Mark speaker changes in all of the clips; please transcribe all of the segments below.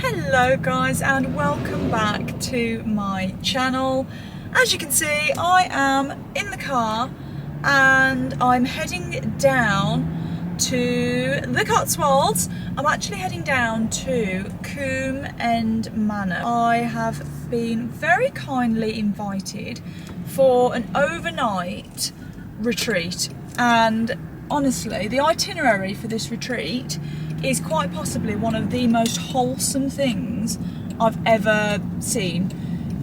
Speaker 1: Hello guys, and welcome back to my channel. As you can see, I am in the car and I'm heading down to the Cotswolds. I'm actually heading down to Kum End Manor. I have been very kindly invited for an overnight retreat, and honestly the itinerary for this retreat is quite possibly one of the most wholesome things I've ever seen.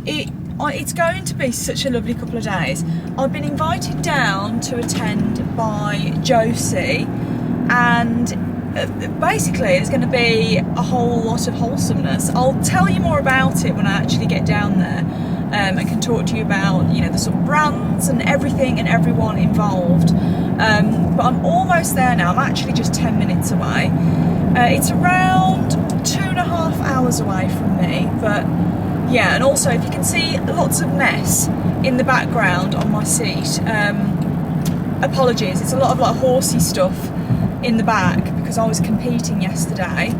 Speaker 1: It's going to be such a lovely couple of days. I've been invited down to attend by Josie, and basically it's going to be a whole lot of wholesomeness. I'll tell you more about it when I actually get down there, and can talk to you about, you know, the sort of brands and everything and everyone involved. But I'm almost there now. I'm actually just 10 minutes away. It's around 2.5 hours away from me, but yeah. And also, if you can see lots of mess in the background on my seat, apologies. It's a lot of like horsey stuff in the back because I was competing yesterday.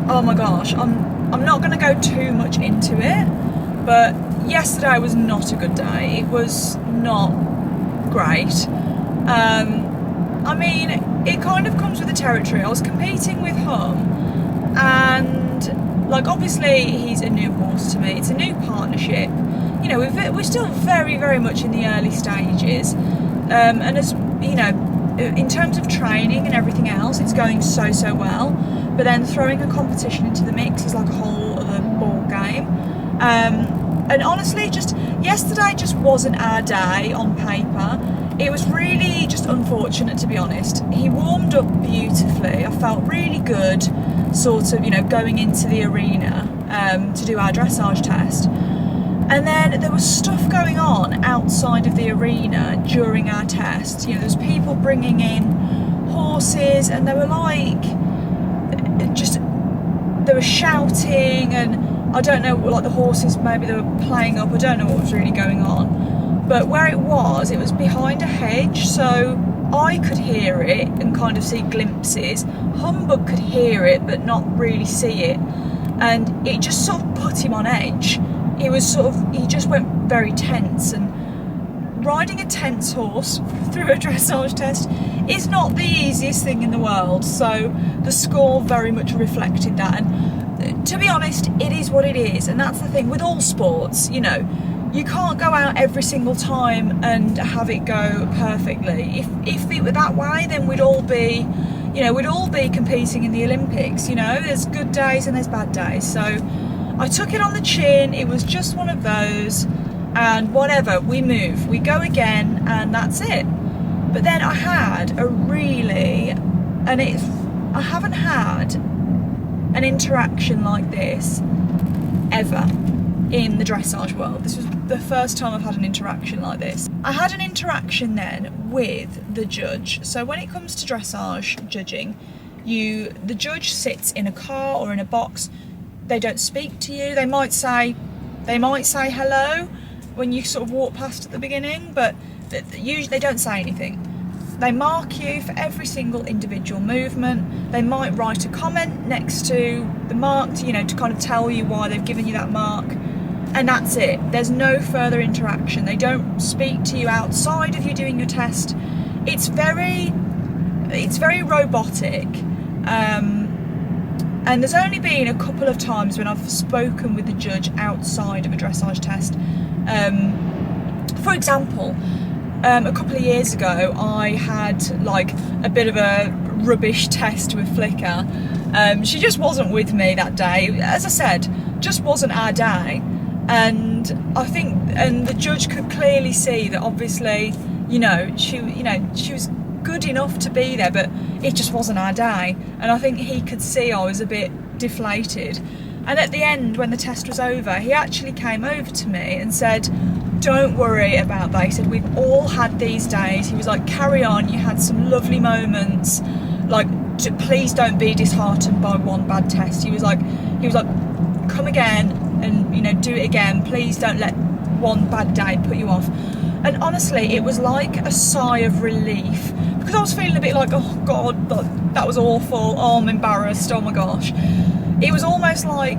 Speaker 1: Oh my gosh, I'm not going to go too much into it, but yesterday was not a good day. It was not great. I mean, it kind of comes with the territory. I was competing with Hum, and like obviously he's a new horse to me. It's a new partnership. You know, we're still very, very much in the early stages, and as you know, in terms of training and everything else, it's going so well. But then throwing a competition into the mix is like a whole other ball game. And honestly, just yesterday just wasn't our day on paper. It was really just unfortunate, to be honest. He warmed up beautifully. I felt really good, sort of, you know, going into the arena to do our dressage test. And then there was stuff going on outside of the arena during our test. You know, there was people bringing in horses, and they were like, they were shouting, and I don't know, like the horses, maybe they were playing up. I don't know what was really going on. But where it was behind a hedge, so I could hear it and kind of see glimpses. Humbug could hear it but not really see it, and it just sort of put him on edge. He just went very tense, and riding a tense horse through a dressage test is not the easiest thing in the world, so the score very much reflected that. And to be honest, it is what it is, and that's the thing with all sports, you know. You can't go out every single time and have it go perfectly. If it were that way, then we'd all be competing in the Olympics. You know, there's good days and there's bad days. So I took it on the chin. It was just one of those, and whatever, we move, we go again, and that's it. But then I had I haven't had an interaction like this ever in the dressage world. This was the first time I've had an interaction like this. I had an interaction then with the judge. So when it comes to dressage judging, the judge sits in a car or in a box. They don't speak to you. They might say hello when you sort of walk past at the beginning, but usually they don't say anything. They mark you for every single individual movement. They might write a comment next to the mark, you know, to kind of tell you why they've given you that mark. And that's it. There's no further interaction. They don't speak to you outside of you doing your test. It's very robotic. And there's only been a couple of times when I've spoken with the judge outside of a dressage test. For example, a couple of years ago, I had like a bit of a rubbish test with Flickr. She just wasn't with me that day. As I said, just wasn't our day. And I think, and the judge could clearly see that obviously, she was good enough to be there, but it just wasn't our day. And I think he could see I was a bit deflated. And at the end, when the test was over, he actually came over to me and said, "Don't worry about that." He said, "We've all had these days." He was like, "Carry on, you had some lovely moments. Like, please don't be disheartened by one bad test." He was like, "Come again and, you know, do it again. Please don't let one bad day put you off." And honestly, it was like a sigh of relief, because I was feeling a bit like, oh God, that was awful. Oh, I'm embarrassed. Oh my gosh. it was almost like,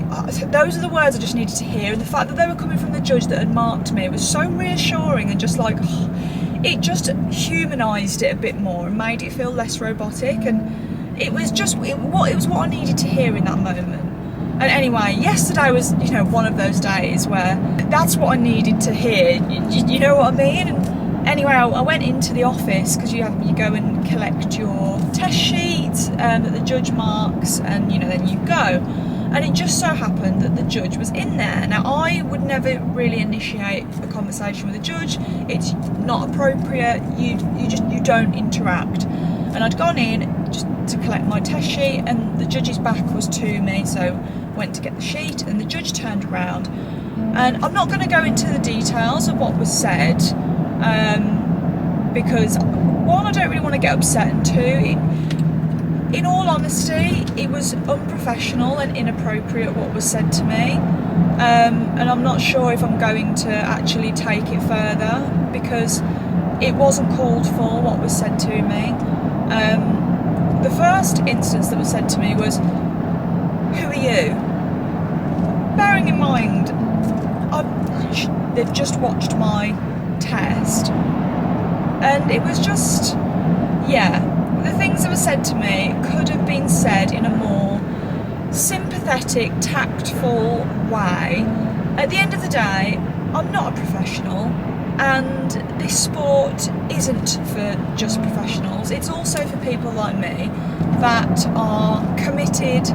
Speaker 1: those are the words I just needed to hear, and the fact that they were coming from the judge that had marked me was so reassuring, and just like, it just humanised it a bit more and made it feel less robotic, and it was just, it was what I needed to hear in that moment. And anyway, yesterday was, you know, one of those days where that's what I needed to hear, you know what I mean? And anyway, I went into the office, because you go and collect your test sheet that the judge marks, and you know, then you go. And it just so happened that the judge was in there. Now, I would never really initiate a conversation with a judge. It's not appropriate. You don't interact. And I'd gone in just to collect my test sheet, and the judge's back was to me, so went to get the sheet, and the judge turned around. And I'm not going to go into the details of what was said, because one, I don't really want to get upset, and two, in all honesty, it was unprofessional and inappropriate what was said to me, and I'm not sure if I'm going to actually take it further, because it wasn't called for what was said to me. The first instance that was said to me was, "Who are you?" Bearing in mind, they've just watched my test, and it was just, yeah, the things that were said to me could have been said in a more sympathetic, tactful way. At the end of the day, I'm not a professional, and this sport isn't for just professionals. It's also for people like me that are committed,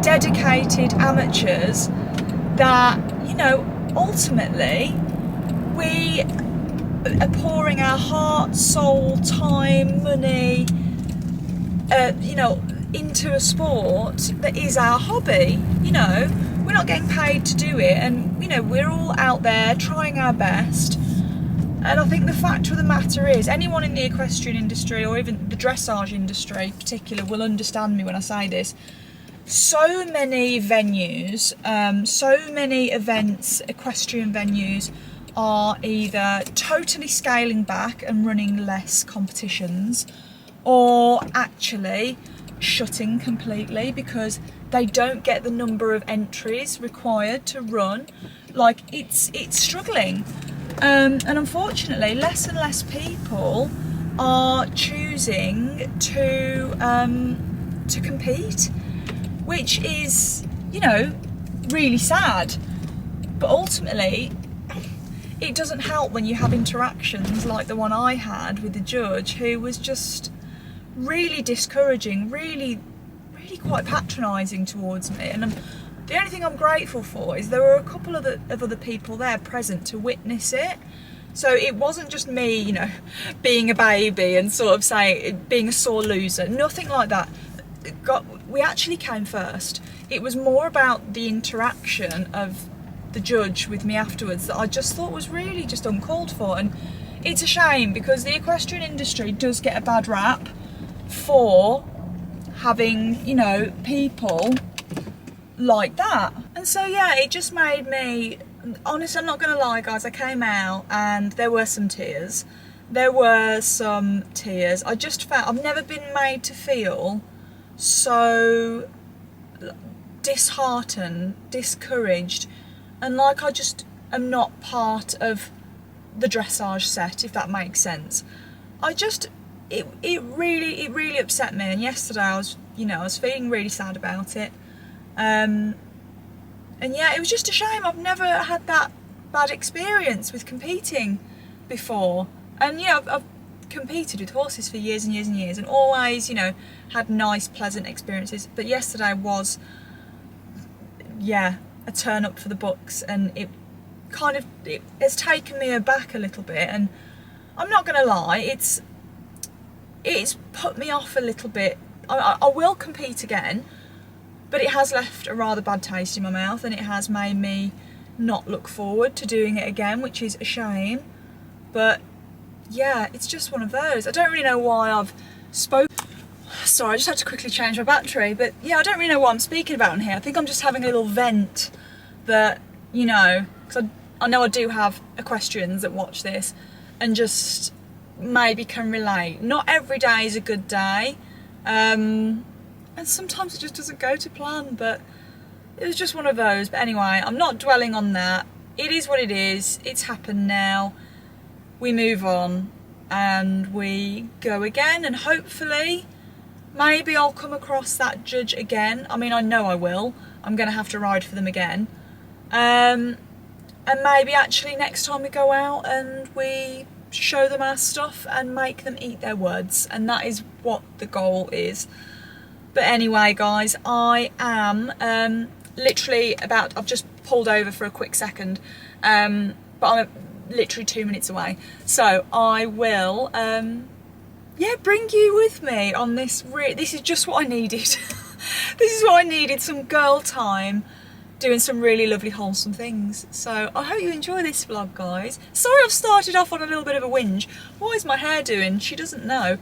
Speaker 1: dedicated amateurs that, you know, ultimately we are pouring our heart, soul, time, money, you know, into a sport that is our hobby. You know, we're not getting paid to do it, and you know, we're all out there trying our best. And I think the fact of the matter is, anyone in the equestrian industry, or even the dressage industry in particular, will understand me when I say this. So many venues, so many events, equestrian venues, are either totally scaling back and running less competitions, or actually shutting completely because they don't get the number of entries required to run. Like, it's struggling, and unfortunately less and less people are choosing to compete, which is, you know, really sad. But ultimately, it doesn't help when you have interactions like the one I had with the judge, who was just really discouraging, really quite patronising towards me. And the only thing I'm grateful for is there were a couple of other people there present to witness it. So it wasn't just me, you know, being a baby and sort of saying, being a sore loser. Nothing like that. We actually came first. It was more about the interaction of the judge with me afterwards that I just thought was really just uncalled for. And it's a shame, because the equestrian industry does get a bad rap for having, you know, people like that. And so yeah, it just made me, honestly, I'm not gonna lie guys, I came out and there were some tears. I just felt, I've never been made to feel so disheartened, discouraged, and like I just am not part of the dressage set, if that makes sense. It really upset me, and yesterday I was feeling really sad about it. And yeah, it was just a shame. I've never had that bad experience with competing before, and you know, I've competed with horses for years and years and years, and always, you know, had nice, pleasant experiences. But yesterday was, yeah, a turn up for the books, and it has taken me aback a little bit. And I'm not gonna lie, it's put me off a little bit. I will compete again, but it has left a rather bad taste in my mouth, and it has made me not look forward to doing it again, which is a shame. But yeah, it's just one of those. I don't really know why I've spoken. Sorry, I just had to quickly change my battery. But yeah, I don't really know what I'm speaking about in here. I think I'm just having a little vent that, you know, because I know I do have equestrians that watch this and just maybe can relate. Not every day is a good day, and sometimes it just doesn't go to plan. But it was just one of those. But anyway, I'm not dwelling on that. It is what it is. It's happened now. We move on and we go again, and hopefully maybe I'll come across that judge again. I mean, I know I will. I'm going to have to ride for them again. And maybe actually next time we go out and we show them our stuff and make them eat their words, and that is what the goal is. But anyway guys, I am literally I've just pulled over for a quick second, but I'm literally 2 minutes away, so I will yeah, bring you with me on this. This is just what I needed. This is what I needed, some girl time doing some really lovely wholesome things. So I hope you enjoy this vlog, guys. Sorry I've started off on a little bit of a whinge. What is my hair doing? She doesn't know.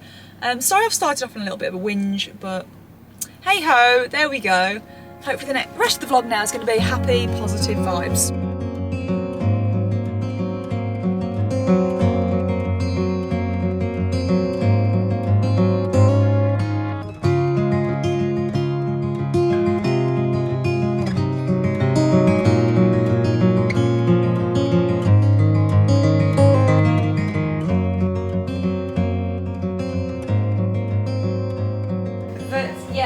Speaker 1: Sorry I've started off on a little bit of a whinge, but hey ho, there we go. Hopefully the rest of the vlog now is going to be happy, positive vibes.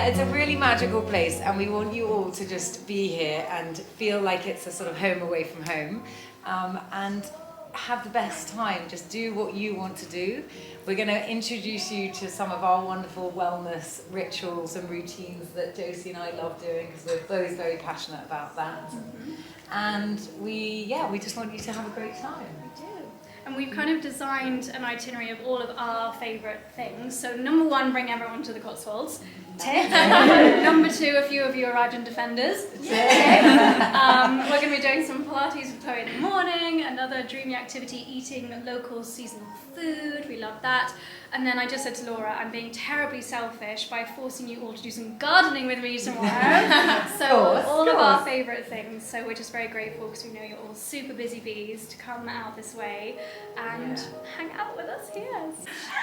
Speaker 2: It's a really magical place, and we want you all to just be here and feel like it's a sort of home away from home, and have the best time. Just do what you want to do. We're going to introduce you to some of our wonderful wellness rituals and routines that Josie and I love doing, because we're both very passionate about that. And we just want you to have a great time.
Speaker 3: And we've kind of designed an itinerary of all of our favourite things. So number 1, bring everyone to the Cotswolds. Tick. Number 2, a few of you are Argent Defenders. Yeah. We're going to be doing some Pilates with Chloe in the morning, another dreamy activity, eating local seasonal food. We love that. And then I just said to Laura, I'm being terribly selfish by forcing you all to do some gardening with me tomorrow. So all of our favourite things. So we're just very grateful, because we know you're all super busy bees, to come out this way and hang out with us here.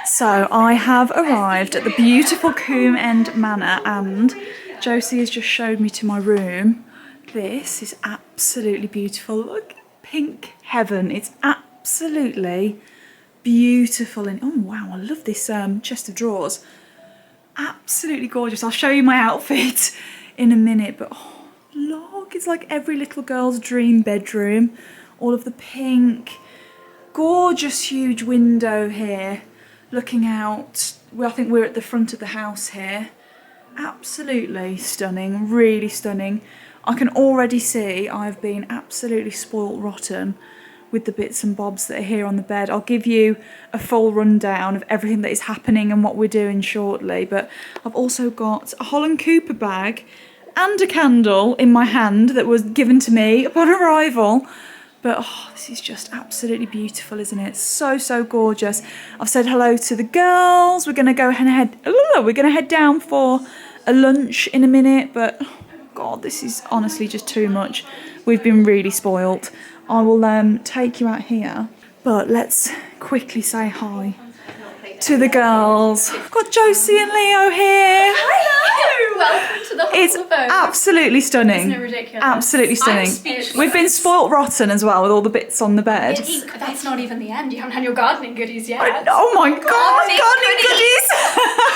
Speaker 1: So I have arrived at the beautiful Kum End Manor, and Josie has just showed me to my room. This is absolutely beautiful. Look, pink heaven. It's absolutely beautiful. And oh wow, I love this chest of drawers. Absolutely gorgeous. I'll show you my outfit in a minute, but oh look, it's like every little girl's dream bedroom. All of the pink, gorgeous huge window here looking out. Well, I think we're at the front of the house here. Absolutely stunning, really stunning. I can already see I've been absolutely spoilt rotten with the bits and bobs that are here on the bed. I'll give you a full rundown of everything that is happening and what we're doing shortly, but I've also got a Holland Cooper bag and a candle in my hand that was given to me upon arrival. But oh, this is just absolutely beautiful, isn't it? So, so gorgeous. I've said hello to the girls. We're gonna go ahead, we're gonna head down for a lunch in a minute, but oh God, this is honestly just too much. We've been really spoilt. I will take you out here, but let's quickly say hi to the girls. I've got Josie and Leo here.
Speaker 3: Hello! Welcome to the
Speaker 1: It's absolutely stunning.
Speaker 3: Isn't it ridiculous?
Speaker 1: Absolutely stunning. We've been spoilt rotten as well with all the bits on the bed.
Speaker 3: That's not even the end. You haven't had your gardening goodies yet.
Speaker 1: Oh my God, gardening goodies!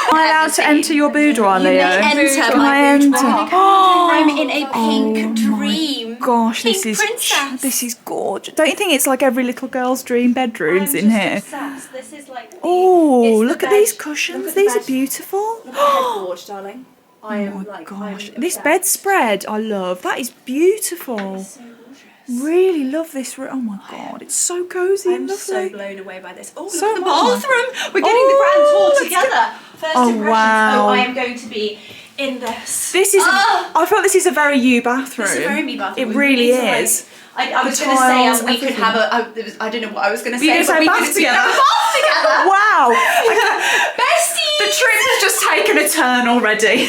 Speaker 1: Am I allowed to enter your boudoir, Leo?
Speaker 4: Enter
Speaker 1: my boudoir.
Speaker 4: Oh, I'm in a pink dream.
Speaker 1: Gosh,
Speaker 4: Pink
Speaker 1: this is gorgeous. Don't you think it's like every little girl's dream bedrooms in here?
Speaker 4: Obsessed. This is like
Speaker 1: Oh, look at these cushions. These are beautiful.
Speaker 4: Look at the headboard, darling. I am
Speaker 1: Gosh, this bedspread I love. That is beautiful.
Speaker 4: So gorgeous.
Speaker 1: Really love this room. Oh my God, it's so cozy and
Speaker 4: I'm
Speaker 1: lovely.
Speaker 4: so blown away by this. Oh, look
Speaker 1: So
Speaker 4: at the
Speaker 1: am I.
Speaker 4: bathroom. We're getting the grand tour
Speaker 1: let's
Speaker 4: together. First
Speaker 1: Oh,
Speaker 4: impressions.
Speaker 1: wow.
Speaker 4: Oh, I am going to be in this.
Speaker 1: This is. I feel this is a very you bathroom.
Speaker 4: It's a very me bathroom.
Speaker 1: It really is.
Speaker 4: I was
Speaker 1: The
Speaker 4: going to say
Speaker 1: tiles,
Speaker 4: we could
Speaker 1: everything.
Speaker 4: have I don't know what I was going to
Speaker 1: Were you
Speaker 4: say.
Speaker 1: gonna
Speaker 4: but
Speaker 1: say
Speaker 4: we
Speaker 1: bath
Speaker 4: could
Speaker 1: together?
Speaker 4: bath together.
Speaker 1: Wow.
Speaker 4: Bestie.
Speaker 1: The trip has just taken a turn already.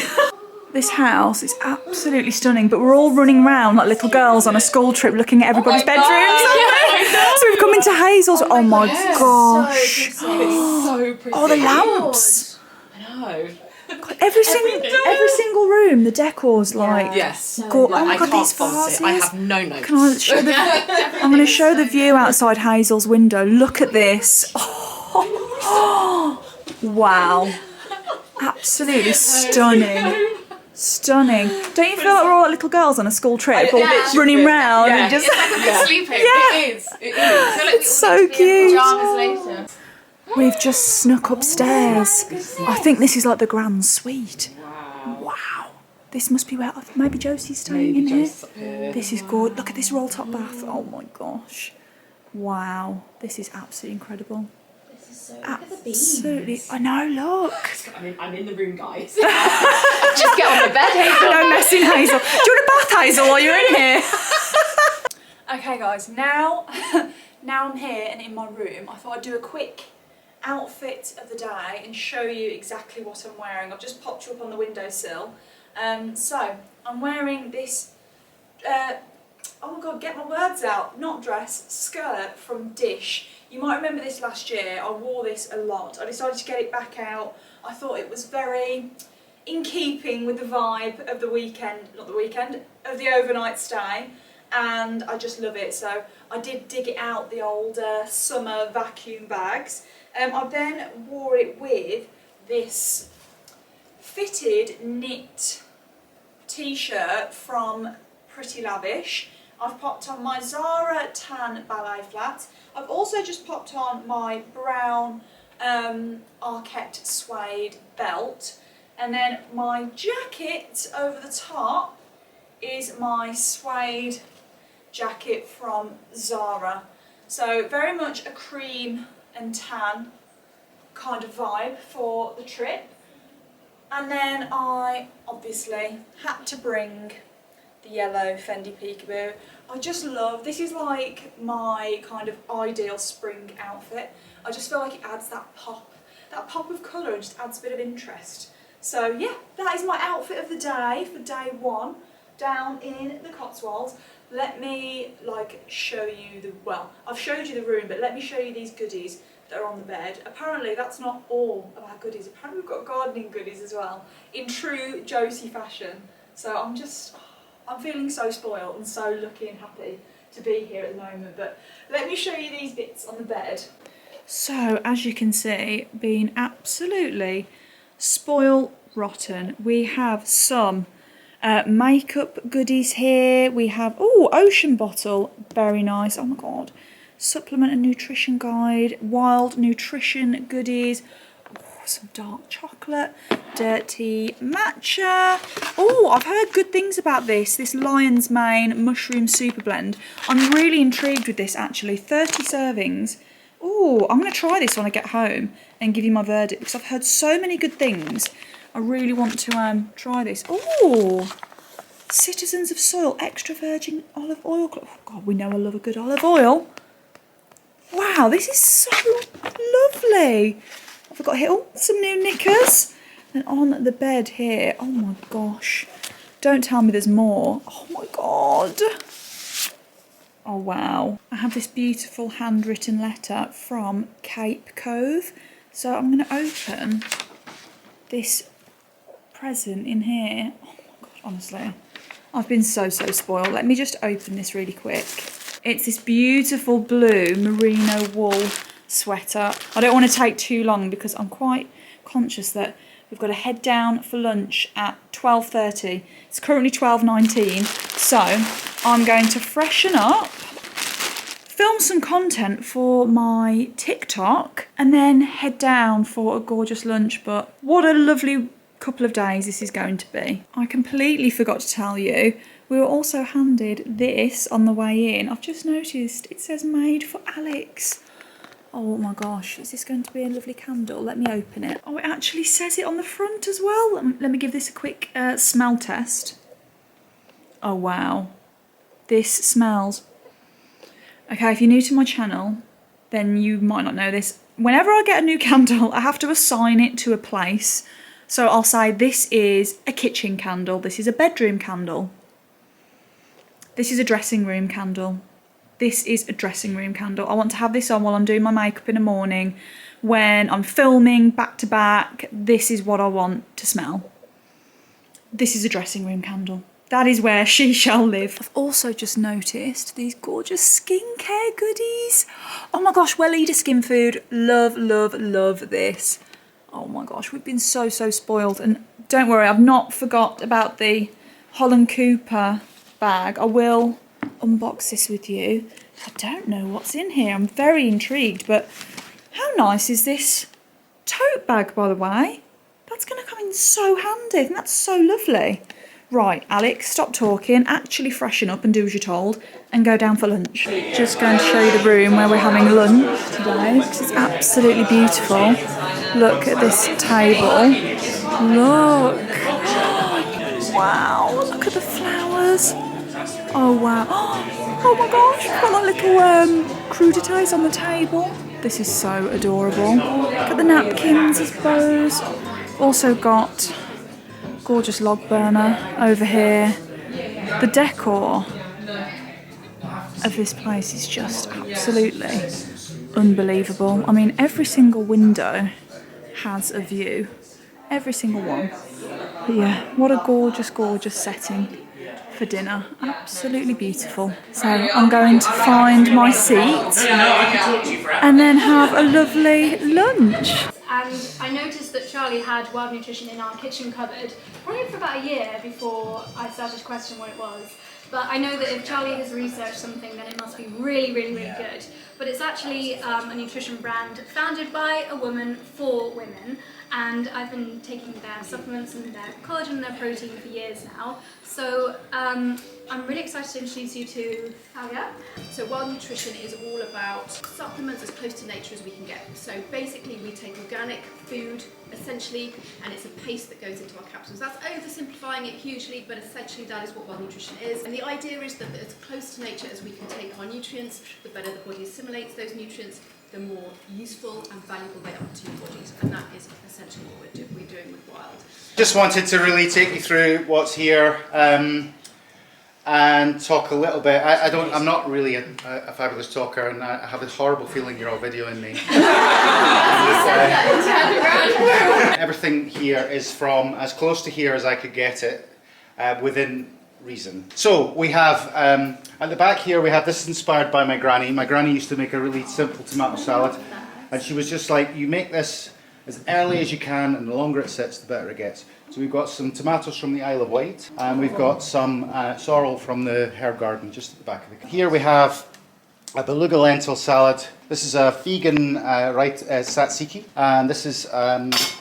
Speaker 1: This house is absolutely stunning, but we're all running around like little girls on a school trip looking at everybody's bedrooms. So we've come into Hazel's. Oh my gosh.
Speaker 4: So pretty.
Speaker 1: Oh, the lamps.
Speaker 2: I know.
Speaker 1: God, every single room, the decor's like,
Speaker 2: Yes.
Speaker 1: oh
Speaker 4: Like,
Speaker 1: my
Speaker 4: I
Speaker 1: God,
Speaker 4: can't
Speaker 1: these
Speaker 4: fault it. I
Speaker 1: vases.
Speaker 4: have no notes.
Speaker 1: Can I show the? I'm going to show the view outside Hazel's window. Look at this. Oh, wow. Absolutely stunning. Stunning. Don't you feel like we're all little girls on a school trip, all running round and just...
Speaker 5: It's like a big sleepover.
Speaker 1: Yeah.
Speaker 5: It is. It is. So, like,
Speaker 1: It's so cute.
Speaker 5: Pajamas later.
Speaker 1: We've just snuck upstairs. I think this is like the grand suite. Wow. This must be where maybe Josie's staying in here. This is good. Look at this roll top bath. Oh my gosh. Wow. This is absolutely incredible. Absolutely. I know, look.
Speaker 4: I'm in the room, guys.
Speaker 5: Just get on the bed, Hazel.
Speaker 1: No messing, Hazel. Do you want a bath, Hazel, while you're in here? Okay, guys. Now I'm here and in my room. I thought I'd do a quick outfit of the day and show you exactly what I'm wearing. I've just popped you up on the windowsill. So I'm wearing this, oh my God, get my words out, not dress, skirt from Dish. You might remember this last year, I wore this a lot. I decided to get it back out. I thought it was very in keeping with the vibe of the weekend, of the overnight stay. And I just love it, so I did dig it out, the old summer vacuum bags. I then wore it with this fitted knit t-shirt from Pretty Lavish. I've popped on my Zara tan ballet flat. I've also just popped on my brown Arquette suede belt, and then my jacket over the top is my suede jacket from Zara. So very much a cream and tan kind of vibe for the trip. And then I obviously had to bring the yellow Fendi Peekaboo. I just love, this is like my kind of ideal spring outfit. I just feel like it adds that pop of colour and just adds a bit of interest. So yeah, that is my outfit of the day for day one down in the Cotswolds. Let me show you the, well, I've showed you the room, but let me show you these goodies that are on the bed. Apparently that's not all of our goodies. Apparently we've got gardening goodies as well, in true Josie fashion. So I'm feeling so spoiled and so lucky and happy to be here at the moment. But let me show you these bits on the bed. So as you can see, being absolutely spoil rotten, we have some makeup goodies here. We have, oh, ocean bottle, very nice. Oh my God. Supplement and nutrition guide, wild nutrition goodies. Oh, some dark chocolate, dirty matcha. Oh, I've heard good things about this lion's mane mushroom super blend. I'm really intrigued with this actually. 30 servings. Oh, I'm going to try this when I get home and give you my verdict because I've heard so many good things. I really want to try this. Oh, Citizens of Soil extra virgin olive oil. Oh God, we know I love a good olive oil. Wow, this is so lovely. I've got here, oh, some new knickers. And on the bed here, oh my gosh. Don't tell me there's more. Oh my God. Oh wow. I have this beautiful handwritten letter from Cape Cove. So I'm going to open this present in here. Oh my God, honestly. I've been so spoiled. Let me just open this really quick. It's this beautiful blue merino wool sweater. I don't want to take too long because I'm quite conscious that we've got to head down for lunch at 12:30. It's currently 12:19, so I'm going to freshen up, film some content for my TikTok, and then head down for a gorgeous lunch. But what a lovely couple of days this is going to be. I completely forgot to tell you, we were also handed this on the way in. I've just noticed it says made for Alex. Oh my gosh, is this going to be a lovely candle? Let me open it. Oh, it actually says it on the front as well. Let me give this a quick smell test. Oh wow, this smells. Okay, if you're new to my channel, then you might not know this. Whenever I get a new candle, I have to assign it to a place. So I'll say this is a kitchen candle, this is a bedroom candle, this is a dressing room candle, this is a dressing room candle. I want to have this on while I'm doing my makeup in the morning, when I'm filming back to back, this is what I want to smell. This is a dressing room candle. That is where she shall live. I've also just noticed these gorgeous skincare goodies. Oh my gosh, Welleda Skin Food. Love, love, love this. Oh my gosh, we've been so spoiled. And don't worry, I've not forgot about the Holland Cooper bag. I will unbox this with you. I don't know what's in here. I'm very intrigued, but how nice is this tote bag, by the way? That's going to come in so handy. I think that's so lovely. Right, Alex, stop talking, actually freshen up and do as you're told, and go down for lunch. Just going to show you the room where we're having lunch today, because it's absolutely beautiful. Look at this table. Look. Wow, look at the flowers. Oh, wow. Oh my gosh, we've got like little crudités on the table. This is so adorable. Look at the napkins, I suppose. Also got gorgeous log burner over here. The decor of this place is just absolutely unbelievable. I mean, every single window has a view. Every single one. But yeah, what a gorgeous, gorgeous setting for dinner. Absolutely beautiful. So I'm going to find my seat and then have a lovely lunch.
Speaker 3: And I noticed that Charlie had Wild Nutrition in our kitchen cupboard probably for about a year before I started to question what it was. But I know that if Charlie has researched something, then it must be really, really, really good. But it's actually a nutrition brand founded by a woman for women. And I've been taking their supplements and their collagen and their protein for years now. So I'm really excited to introduce you to Alia.
Speaker 4: So Wild Nutrition is all about supplements as close to nature as we can get. So basically we take organic food, essentially, and it's a paste that goes into our capsules. That's oversimplifying it hugely, but essentially that is what Wild Nutrition is. And the idea is that as close to nature as we can take our nutrients, the better the body assimilates those nutrients, the more useful and valuable they are to your bodies. And that is essentially what we're doing with Wild.
Speaker 6: Just wanted to really take you through what's here and talk a little bit. I'm not really a fabulous talker, and I have a horrible feeling you're all videoing me. Everything here is from as close to here as I could get it within reason. So we have at the back here, we have this is inspired by my granny. My granny used to make a really simple tomato salad, and she was just like, you make this as early as you can, and the longer it sits, the better it gets. So we've got some tomatoes from the Isle of Wight, and we've got some sorrel from the herb garden just at the back of the. Here we have a beluga lentil salad. This is a vegan tzatziki, and this is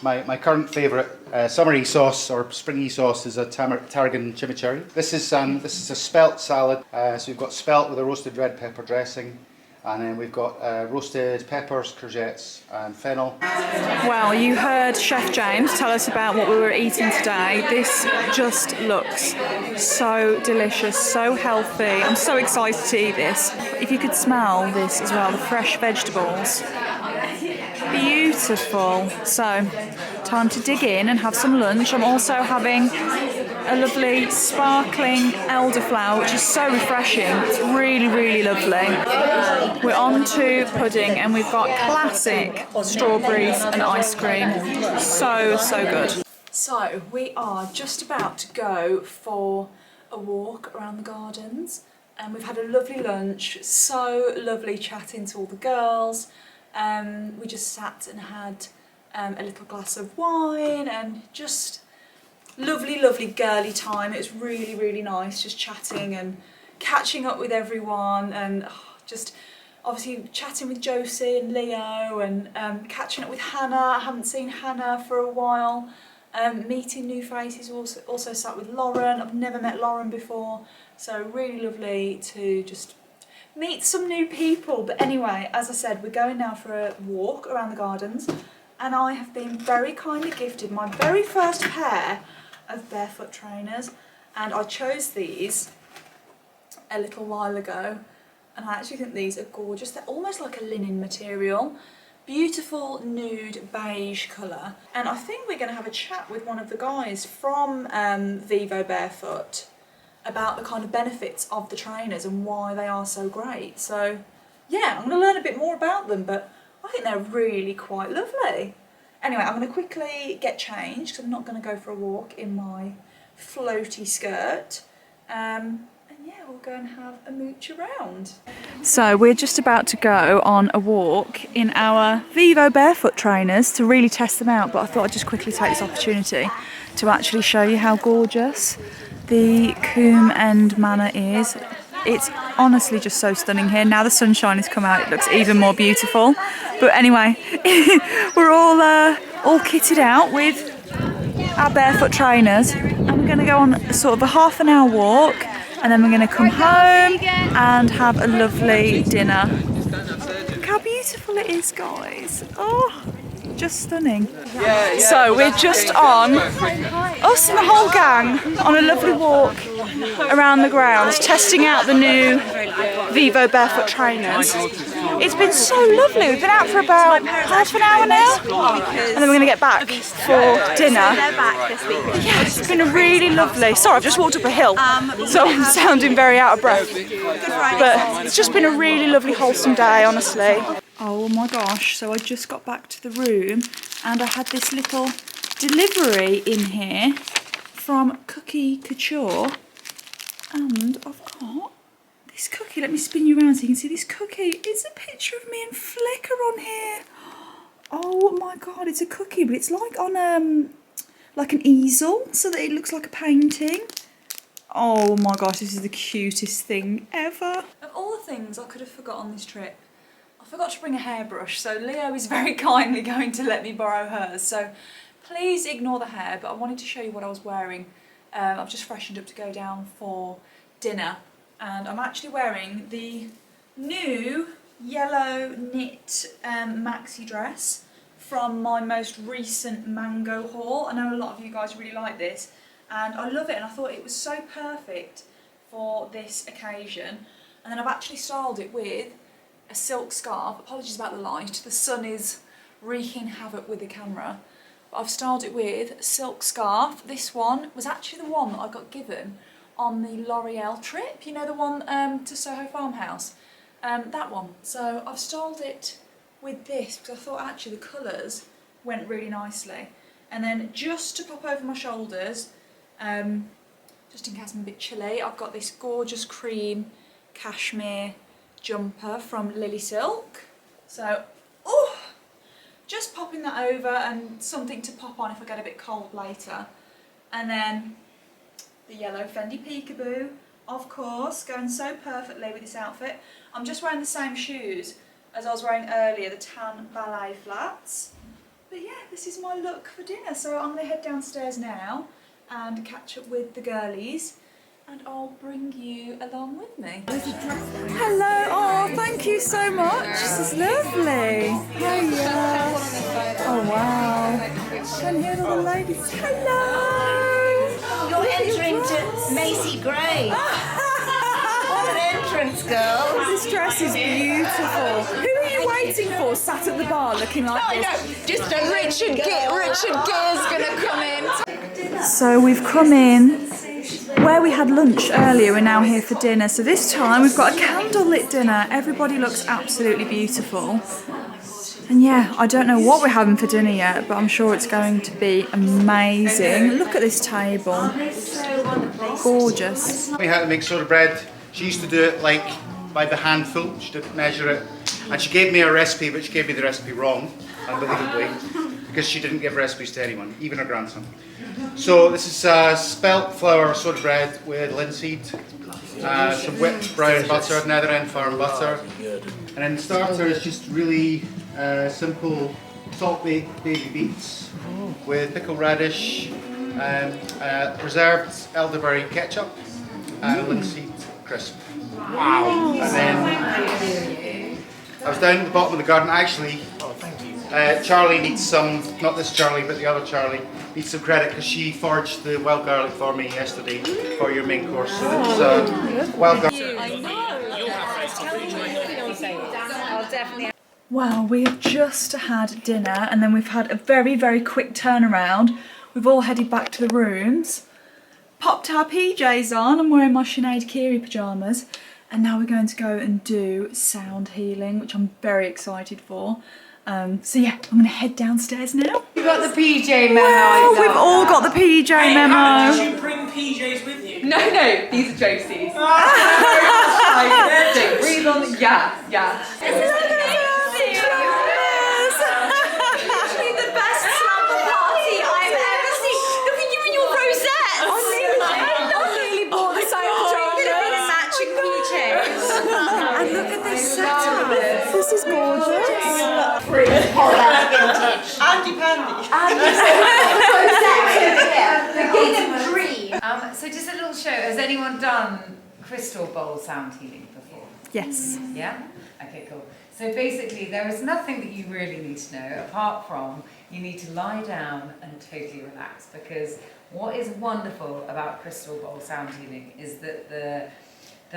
Speaker 6: my current favourite summery sauce or springy sauce is a tarragon chimichurri. This is a spelt salad. So we've got spelt with a roasted red pepper dressing. And then we've got roasted peppers, courgettes and fennel.
Speaker 1: Well, you heard Chef James tell us about what we were eating today. This just looks so delicious, so healthy. I'm so excited to eat this. If you could smell this as well, the fresh vegetables. Beautiful. So, time to dig in and have some lunch. I'm also having a lovely sparkling elderflower, which is so refreshing. It's really, really lovely. We're on to pudding, and we've got classic strawberries and ice cream. So good. So we are just about to go for a walk around the gardens, and we've had a lovely lunch. So lovely chatting to all the girls. We just sat and had a little glass of wine and just lovely, lovely girly time. It was really, really nice just chatting and catching up with everyone, and just obviously chatting with Josie and Leo, and catching up with Hannah. I haven't seen Hannah for a while. Meeting new faces, also sat with Lauren. I've never met Lauren before, so really lovely to just meet some new people. But anyway, as I said, we're going now for a walk around the gardens, and I have been very kindly gifted my very first pair of Barefoot trainers, and I chose these a little while ago, and I actually think these are gorgeous. They're almost like a linen material, beautiful nude beige colour, and I think we're going to have a chat with one of the guys from Vivo Barefoot about the kind of benefits of the trainers and why they are so great. So yeah, I'm going to learn a bit more about them, but I think they're really quite lovely. Anyway, I'm going to quickly get changed because I'm not going to go for a walk in my floaty skirt. And yeah, we'll go and have a mooch around. So we're just about to go on a walk in our Vivo Barefoot trainers to really test them out, but I thought I'd just quickly take this opportunity to actually show you how gorgeous the Kum End Manor is. It's honestly just so stunning here. Now the sunshine has come out, it looks even more beautiful. But anyway, we're all kitted out with our barefoot trainers, and we're going to go on sort of a half an hour walk, and then we're going to come home and have a lovely dinner. Look how beautiful it is, guys. Oh, just stunning. So we're just on, us and the whole gang, on a lovely walk around the grounds, testing out the new Vivo Barefoot trainers. It's been so lovely. We've been out for about half an hour now, and then we're going to get back for dinner. Yeah, it's been really lovely. Sorry, I've just walked up a hill, so I'm sounding very out of breath. But it's just been a really lovely, wholesome day, honestly. Oh my gosh, so I just got back to the room and I had this little delivery in here from Couture, and I've got this cookie. Let me spin you around so you can see this cookie. It's a picture of me and Flicker on here. Oh my god, it's a cookie, but it's like on like an easel so that it looks like a painting. Oh my gosh, this is the cutest thing ever. Of all the things I could have forgot on this trip, I forgot to bring a hairbrush, so Leo is very kindly going to let me borrow hers. So please ignore the hair, but I wanted to show you what I was wearing. I've just freshened up to go down for dinner, and I'm actually wearing the new yellow knit maxi dress from my most recent mango haul. I know a lot of you guys really like this, and I love it, and I thought it was so perfect for this occasion. And then I've actually styled it with a silk scarf. Apologies about the light, the sun is wreaking havoc with the camera. But I've styled it with a silk scarf. This one was actually the one that I got given on the L'Oreal trip, you know, the one to Soho Farmhouse, that one. So I've styled it with this because I thought actually the colours went really nicely. And then just to pop over my shoulders, just in case I'm a bit chilly, I've got this gorgeous cream cashmere jumper from Lily Silk. So, oh, just popping that over, and something to pop on if I get a bit cold later. And then the yellow Fendi Peekaboo, of course, going so perfectly with this outfit. I'm just wearing the same shoes as I was wearing earlier, the tan ballet flats. But yeah, this is my look for dinner. So I'm going to head downstairs now and catch up with the girlies, and I'll bring you along with me. Hello, oh thank you so much, this is lovely. Hiya. Oh wow, can hear all the ladies. Hello.
Speaker 7: You're entering to Macy Gray. What an entrance, girl.
Speaker 1: This dress is beautiful. Who are you waiting for, sat at the bar looking like this?
Speaker 5: Just a Richard Gere's gonna come in.
Speaker 1: So we've come in where we had lunch earlier. We're now here for dinner. So this time we've got a candlelit dinner. Everybody looks absolutely beautiful. And yeah, I don't know what we're having for dinner yet, but I'm sure it's going to be amazing. Look at this table. Gorgeous.
Speaker 6: We had to make soda bread. She used to do it like by the handful. She didn't measure it. And she gave me a recipe, but she gave me the recipe wrong, unbelievably, because she didn't give recipes to anyone, even her grandson. So this is spelt flour soda bread with linseed, some whipped brown butter, Netherend farm butter, and then the starter is just really simple salt baked baby beets with pickled radish, preserved elderberry ketchup, and linseed crisp. Wow! And then I was down at the bottom of the garden. Actually, Charlie needs some, not this Charlie, but the other Charlie, needs some credit because she foraged the wild garlic for me yesterday for your main course. So it's wild garlic.
Speaker 1: Well, we have just had dinner, and then we've had a very, very quick turnaround. We've all headed back to the rooms, popped our PJs on. I'm wearing my Sinead Kiri pyjamas, and now we're going to go and do sound healing, which I'm very excited for. So yeah, I'm gonna head downstairs now.
Speaker 2: You got the PJ memo.
Speaker 1: Well, we've all got the PJ memo.
Speaker 8: Did you bring PJs with you?
Speaker 5: No, these are Josie's. Don't breathe on. Yeah.
Speaker 1: Actually, the best slumber party I've ever seen. Look at you in your rosette. I nearly bought the same matching PJs. And look at this setup. This is gorgeous.
Speaker 7: Andy Pandy.
Speaker 2: So just a little show. Has anyone done crystal bowl sound healing before?
Speaker 1: Yes.
Speaker 2: Yeah? Okay, cool. So basically there is nothing that you really need to know apart from you need to lie down and totally relax, because what is wonderful about crystal bowl sound healing is that the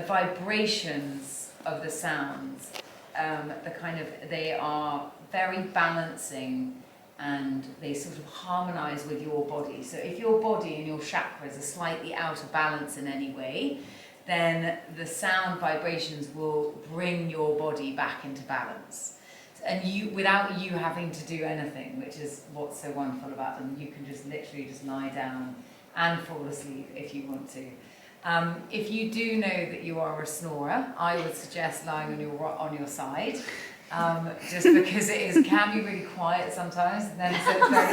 Speaker 2: vibrations of the sounds, they are very balancing and they sort of harmonize with your body. So if your body and your chakras are slightly out of balance in any way, then the sound vibrations will bring your body back into balance. And without you having to do anything, which is what's so wonderful about them. You can just literally just lie down and fall asleep if you want to. If you do know that you are a snorer, I would suggest lying on your side. Just because can be really quiet sometimes, and then so it's very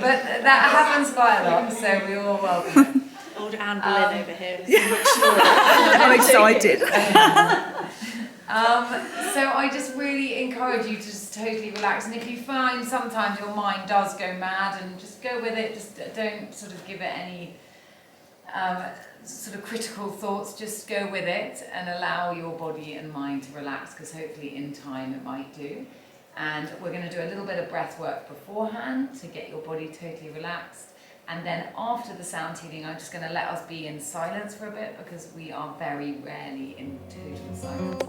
Speaker 2: but that happens quite a lot, so we all welcome it.
Speaker 7: Old Anne Boleyn over here.
Speaker 1: I'm excited.
Speaker 2: So I just really encourage you to just totally relax, and if you find sometimes your mind does go mad, and just go with it, just don't sort of give it any sort of critical thoughts, just go with it and allow your body and mind to relax, because hopefully in time it might do. And we're going to do a little bit of breath work beforehand to get your body totally relaxed, and then after the sound healing I'm just going to let us be in silence for a bit, because we are very rarely in total silence.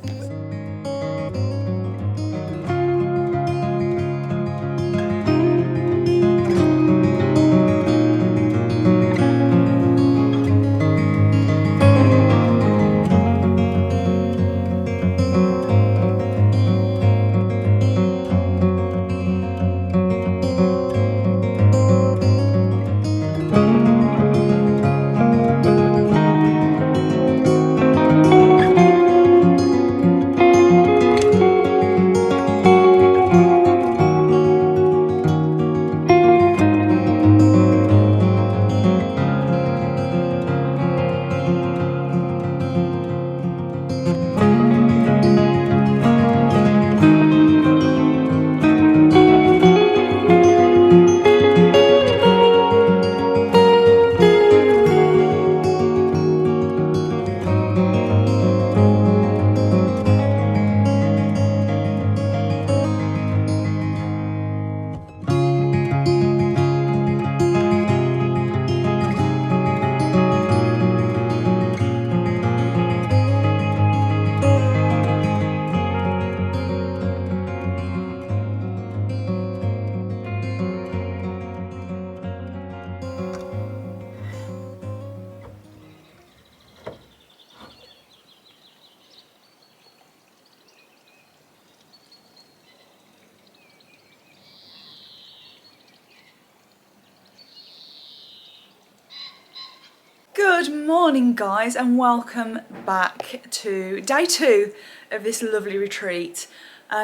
Speaker 1: Good morning guys, and welcome back to day 2 of this lovely retreat.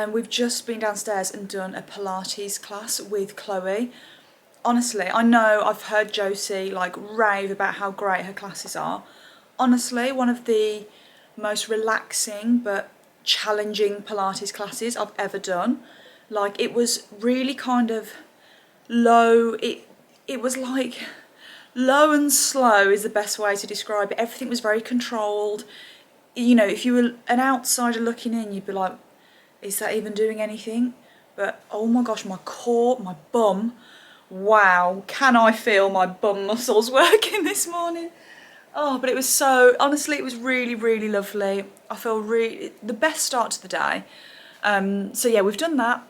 Speaker 1: We've just been downstairs and done a Pilates class with Chloe. Honestly, I know I've heard Josie like rave about how great her classes are. Honestly, one of the most relaxing but challenging Pilates classes I've ever done. Like, it was really kind of low, it was like low and slow is the best way to describe it. Everything was very controlled. You know, if you were an outsider looking in, you'd be like, is that even doing anything? But oh my gosh, my core, my bum, wow, can I feel my bum muscles working this morning? Oh, but it was so, honestly, it was really, really lovely. I feel really, the best start to the day. So yeah, we've done that.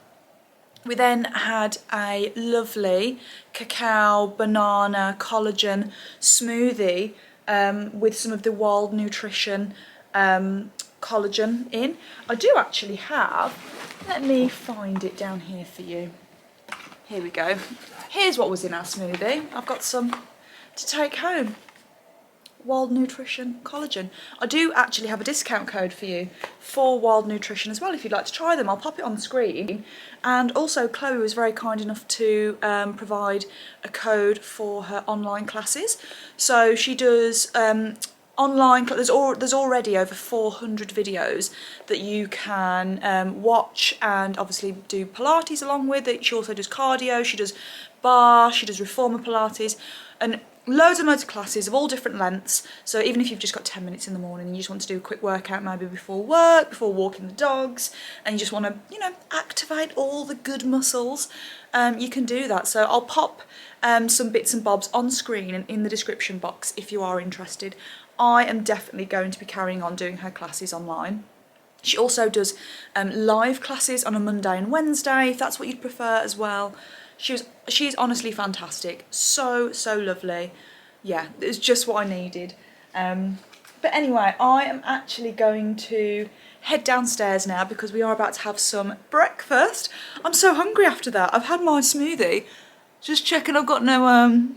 Speaker 1: We then had a lovely cacao, banana, collagen smoothie with some of the wild nutrition collagen in. I do actually have Let me find it down here for you. Here we go. Here's what was in our smoothie. I've got some to take home. Wild Nutrition Collagen. I do actually have a discount code for you for Wild Nutrition as well if you'd like to try them. I'll pop it on the screen. And also Chloe was very kind enough to provide a code for her online classes. So she does online, there's already over 400 videos that you can watch and obviously do Pilates along with it. She also does cardio, she does bar, she does reformer Pilates, and loads and loads of classes of all different lengths. So even if you've just got 10 minutes in the morning and you just want to do a quick workout maybe before work, before walking the dogs, and you just want to, you know, activate all the good muscles, you can do that. So I'll pop some bits and bobs on screen and in the description box if you are interested. I am definitely going to be carrying on doing her classes online. She also does live classes on a Monday and Wednesday, if that's what you'd prefer as well. She's honestly fantastic, so lovely. Yeah, it was just what I needed. But anyway, I am actually going to head downstairs now because we are about to have some breakfast. I'm so hungry after that. I've had my smoothie. Just checking I've got no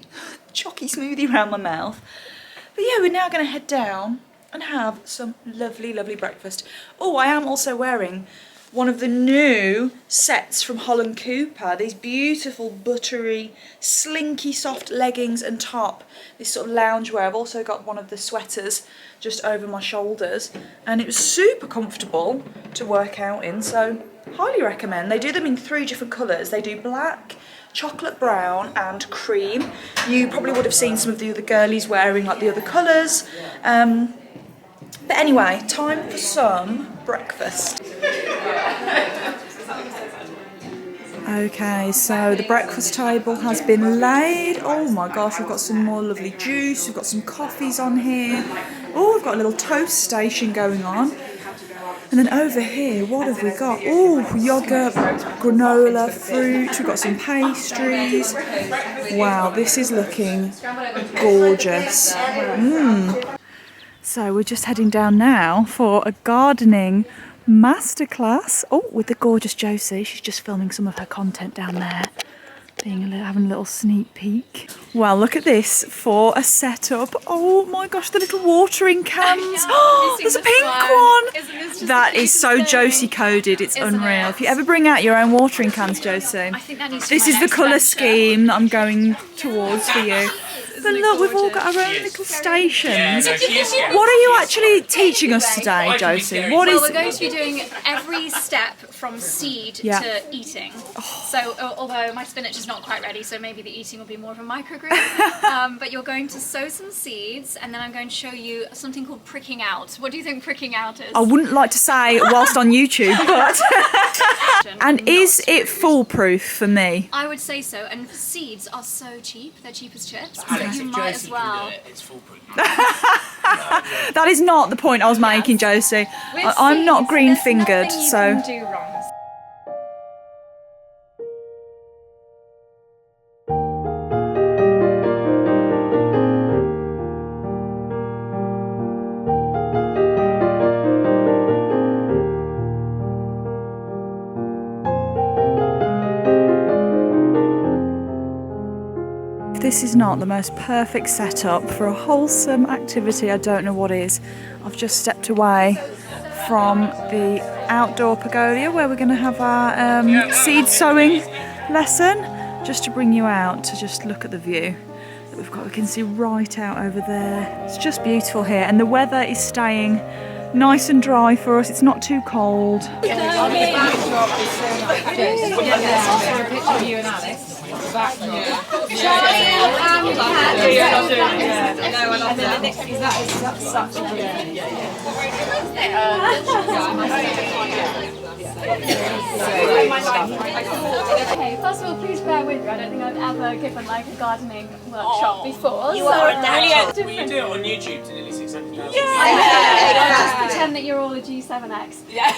Speaker 1: chalky smoothie around my mouth. But yeah, we're now going to head down and have some lovely breakfast. Oh, I am also wearing one of the new sets from Holland Cooper, these beautiful buttery, slinky soft leggings and top, this sort of loungewear. I've also got one of the sweaters just over my shoulders, and it was super comfortable to work out in, so highly recommend. They do them in 3 different colours. They do black, chocolate brown and cream. You probably would have seen some of the other girlies wearing like the other colours. But anyway, time for some breakfast. Okay, so the breakfast table has been laid. Oh my gosh, we've got some more lovely juice, we've got some coffees on here. Oh, we've got a little toast station going on. And then over here, what have we got? Oh, yogurt, granola, fruit, we've got some pastries. Wow, this is looking gorgeous. So we're just heading down now for a gardening masterclass. Oh, with the gorgeous Josie. She's just filming some of her content down there. Having a little sneak peek. Well, look at this for a setup. Oh my gosh, the little watering cans. Oh, there's a pink one. That is so Josie coded. It's unreal. If you ever bring out your own watering cans, Josie,
Speaker 3: I think that needs to
Speaker 1: this
Speaker 3: be
Speaker 1: is
Speaker 3: my
Speaker 1: the colour
Speaker 3: next
Speaker 1: scheme that I'm going towards for you. But look, we've all got our own little stations. What are you actually teaching us today, Josie?
Speaker 3: Well, we're going to be doing every step from seed to eating. So, although my spinach is not quite ready, so maybe the eating will be more of a microgreen. But you're going to sow some seeds, and then I'm going to show you something called pricking out. What do you think pricking out is?
Speaker 1: I wouldn't like to say whilst on YouTube, but... And is it foolproof for me?
Speaker 3: I would say so, and seeds are so cheap. They're cheap as chips. So you might as well.
Speaker 8: It's foolproof.
Speaker 1: That is not the point I was making, Josie. I'm not green-fingered, so...
Speaker 3: You can do wrong.
Speaker 1: This is not the most perfect setup for a wholesome activity. I don't know what is. I've just stepped away from the outdoor pagoda where we're going to have our seed sowing lesson, just to bring you out to just look at the view that we've got. We can see right out over there. It's just beautiful here, and the weather is staying nice and dry for us. It's not too cold.
Speaker 3: Okay, first of all, please bear with me. I don't think I've ever given like a gardening workshop before.
Speaker 7: You are brilliant.
Speaker 8: Will you do it on YouTube to nearly 600,000?
Speaker 3: Just pretend that you're all a G7X.
Speaker 8: Yeah.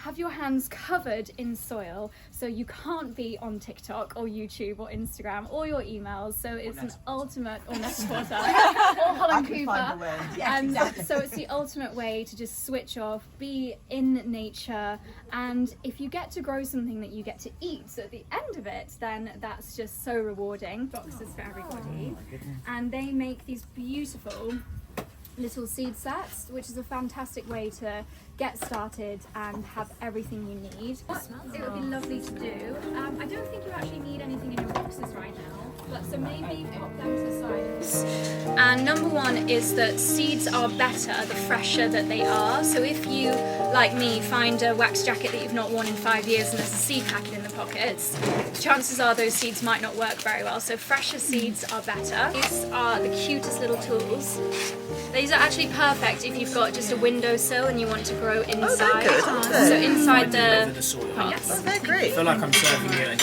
Speaker 3: have your hands covered in soil, so you can't be on TikTok or YouTube or Instagram or your emails. So it's an ultimate, or Nestwater, or Holland Cooper. And so it's the ultimate way to just switch off, be in nature, and if you get to grow something that you get to eat at the end of it, then that's just so rewarding. Boxes for everybody, and they make these beautiful little seed sets, which is a fantastic way to get started and have everything you need. It would be lovely to do. I don't think you actually need anything in your boxes right now, but so maybe pop them to the side. And number one is that seeds are better the fresher that they are. So if you, like me, find a wax jacket that you've not worn in 5 years and there's a seed packet in the pockets, chances are those seeds might not work very well. So fresher seeds are better. These are the cutest little tools. These are actually perfect if you've got just a windowsill and you want to grow inside. So inside the pots.
Speaker 7: Oh, they're great.
Speaker 8: I feel like I'm serving you. I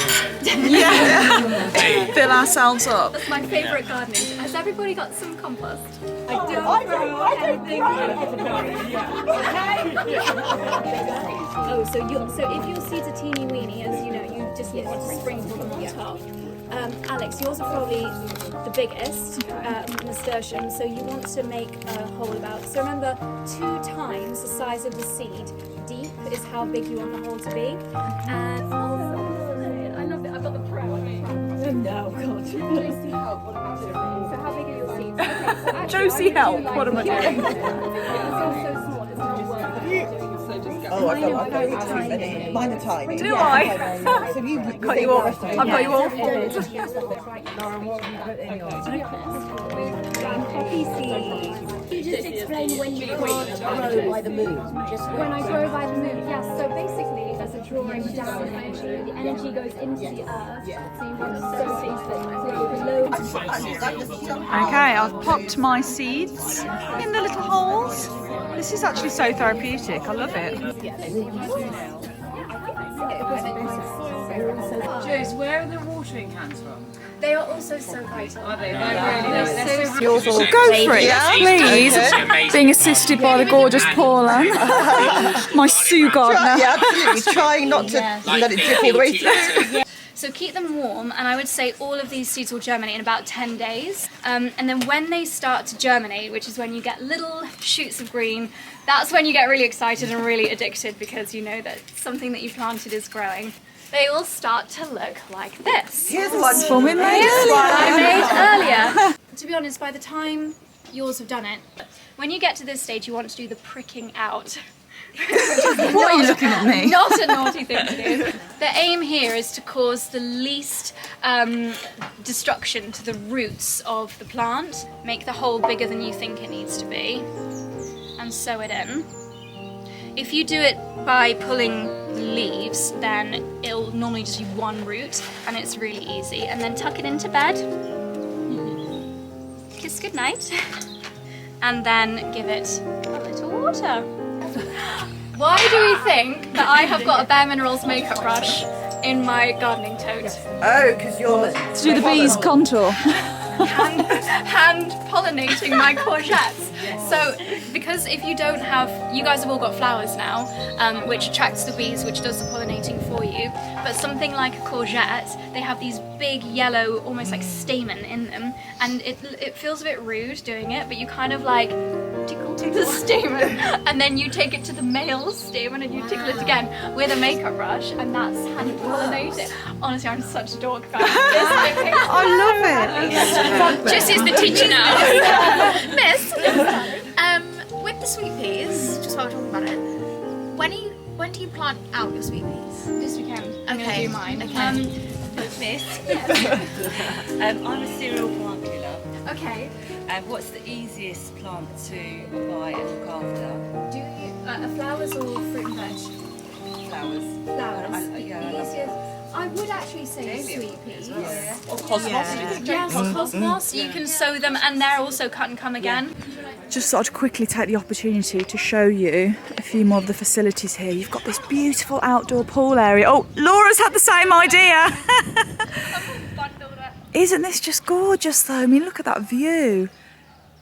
Speaker 8: do.
Speaker 1: Yeah. Fill ourselves up.
Speaker 3: That's my favourite gardening. Has everybody got some compost? Oh, so if your seeds are teeny weeny, as you know, you just want to sprinkle them on top. Alex, yours are probably the biggest nasturtium, so you want to make a hole about, so remember, 2 times the size of the seed deep is how big you want the hole to be. And I love it, I've got the pro. No, God. Josie, help, what am I doing? So how big are your seeds? Okay, so actually,
Speaker 1: Josie, help, what am I doing?
Speaker 3: It's so small, it's not worth it.
Speaker 7: Oh, I've got tiny. Mine are tiny.
Speaker 1: Do I?
Speaker 7: So you
Speaker 1: Got you all. I've got you all.
Speaker 7: Poppy seeds. You just explain when you can't grow by the moon. Just
Speaker 3: When I grow by the moon, yes. So basically, there's a drawing down energy. The energy goes into the earth. So you want to sow things that grow below.
Speaker 1: Okay, I've popped my seeds in the little holes. This is actually so therapeutic. I love it.
Speaker 2: Joyce, where are the watering cans from?
Speaker 3: They are also so vital.
Speaker 2: Are they? They're so
Speaker 1: Yours all go for it, please. Being assisted by the gorgeous Paula, my Sue gardener.
Speaker 7: Yeah, absolutely. Trying not to let it drip all the way through.
Speaker 3: So keep them warm, and I would say all of these seeds will germinate in about 10 days. And then when they start to germinate, which is when you get little shoots of green, that's when you get really excited and really addicted, because you know that something that you planted is growing. They all start to look like this.
Speaker 7: Here's one
Speaker 1: One we made
Speaker 3: Here's
Speaker 1: earlier.
Speaker 3: one I made earlier. To be honest, by the time yours have done it, when you get to this stage, you want to do the pricking out.
Speaker 1: What are you looking at me?
Speaker 3: Not a naughty thing to do. The aim here is to cause the least destruction to the roots of the plant, make the hole bigger than you think it needs to be, and sew it in. If you do it by pulling leaves, then it'll normally just be one root, and it's really easy. And then tuck it into bed, kiss goodnight, and then give it a little water. Why do we think that I have got a Bare Minerals makeup brush in my gardening tote?
Speaker 7: Oh, because you're...
Speaker 1: To do the bees contour.
Speaker 3: Hand pollinating my courgettes. So, because if you don't have, you guys have all got flowers now, which attracts the bees, which does the pollinating for you. But something like a courgette, they have these big yellow, almost like stamen in them, and it feels a bit rude doing it, but you kind of like tickle the stamen, and then you take it to the male stamen and you tickle it again with a makeup brush, and that's hand pollinated. Honestly, I'm such a dork, guys.
Speaker 1: I love it.
Speaker 3: Jessie's the teacher now.
Speaker 9: Miss, with the sweet peas, just while we're talking about it, when do you plant out your sweet peas?
Speaker 3: This weekend, I'm going to do mine.
Speaker 9: Okay.
Speaker 10: Miss. I'm a cereal plant killer.
Speaker 3: Okay.
Speaker 10: What's the easiest plant to buy and look after?
Speaker 3: Do you, flowers or fruit and veg?
Speaker 10: Flowers.
Speaker 3: Flowers.
Speaker 10: I love
Speaker 3: Easiest. I would actually say sweet peas.
Speaker 10: Or cosmos.
Speaker 3: Yes, cosmos. You can sow them, and they're also cut and come again.
Speaker 1: Just thought I'd quickly take the opportunity to show you a few more of the facilities here. You've got this beautiful outdoor pool area. Oh, Laura's had the same idea. Isn't this just gorgeous though? I mean, look at that view.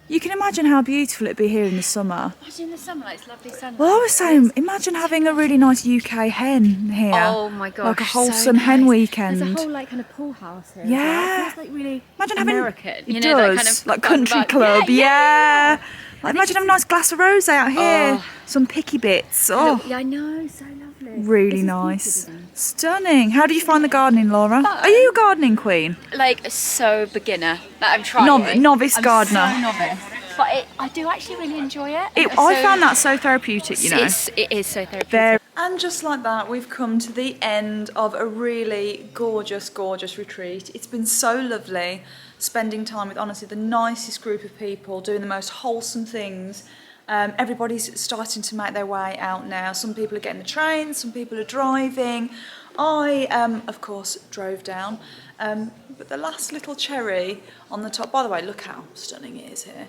Speaker 1: You can imagine how beautiful it'd be here in the summer.
Speaker 10: Imagine in the summer, like it's lovely sunlight.
Speaker 1: Well, I was saying, imagine having a really nice UK hen here.
Speaker 10: Oh my gosh,
Speaker 1: like a
Speaker 10: so
Speaker 1: wholesome
Speaker 10: nice.
Speaker 1: hen weekend.
Speaker 10: There's a whole like kind of pool house here.
Speaker 1: Yeah.
Speaker 10: It feels like really
Speaker 1: Imagine
Speaker 10: American.
Speaker 1: having
Speaker 10: You know, that kind
Speaker 1: does,
Speaker 10: of
Speaker 1: like
Speaker 10: fun
Speaker 1: country
Speaker 10: vibe.
Speaker 1: club. Yeah. Like, imagine having a nice glass of rosé out here.
Speaker 10: Oh.
Speaker 1: Some picky bits. Oh,
Speaker 10: Yeah, I know, so lovely.
Speaker 1: really
Speaker 10: This is
Speaker 1: nice.
Speaker 10: beautiful.
Speaker 1: Stunning. How do you find the gardening, Laura? Are you a gardening queen?
Speaker 10: Like so beginner. Like I'm trying.
Speaker 1: Novice
Speaker 10: I'm
Speaker 1: gardener.
Speaker 10: So novice. But I do actually really enjoy it.
Speaker 1: I found that so therapeutic, you know.
Speaker 10: It is so therapeutic.
Speaker 1: And just like that, we've come to the end of a really gorgeous, gorgeous retreat. It's been so lovely spending time with, honestly, the nicest group of people, doing the most wholesome things. Everybody's starting to make their way out now. Some people are getting the train, some people are driving. I, of course, drove down. But the last little cherry on the top, by the way, look how stunning it is here.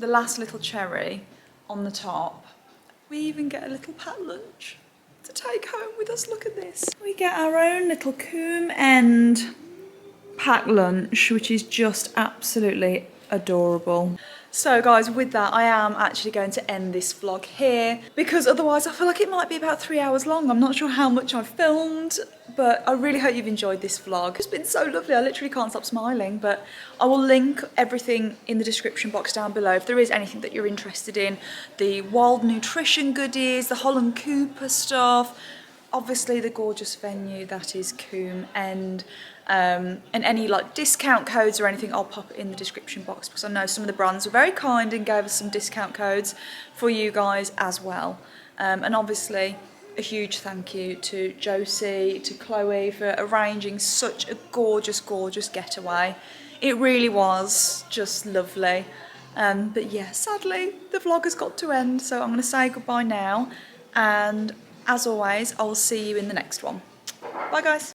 Speaker 1: The last little cherry on the top, we even get a little packed lunch to take home with us. Look at this. We get our own little Kum End packed lunch, which is just absolutely adorable. So guys, with that, I am actually going to end this vlog here because otherwise I feel like it might be about 3 hours long. I'm not sure how much I've filmed, but I really hope you've enjoyed this vlog. It's been so lovely, I literally can't stop smiling, but I will link everything in the description box down below if there is anything that you're interested in. The wild nutrition goodies, the Holland Cooper stuff, obviously the gorgeous venue that is Kum End. And any like discount codes or anything I'll pop it in the description box because I know some of the brands were very kind and gave us some discount codes for you guys as well. And obviously a huge thank you to Josie, to Chloe for arranging such a gorgeous, gorgeous getaway. It really was just lovely. But yeah, sadly the vlog has got to end, so I'm going to say goodbye now, and as always I will see you in the next one. Bye guys.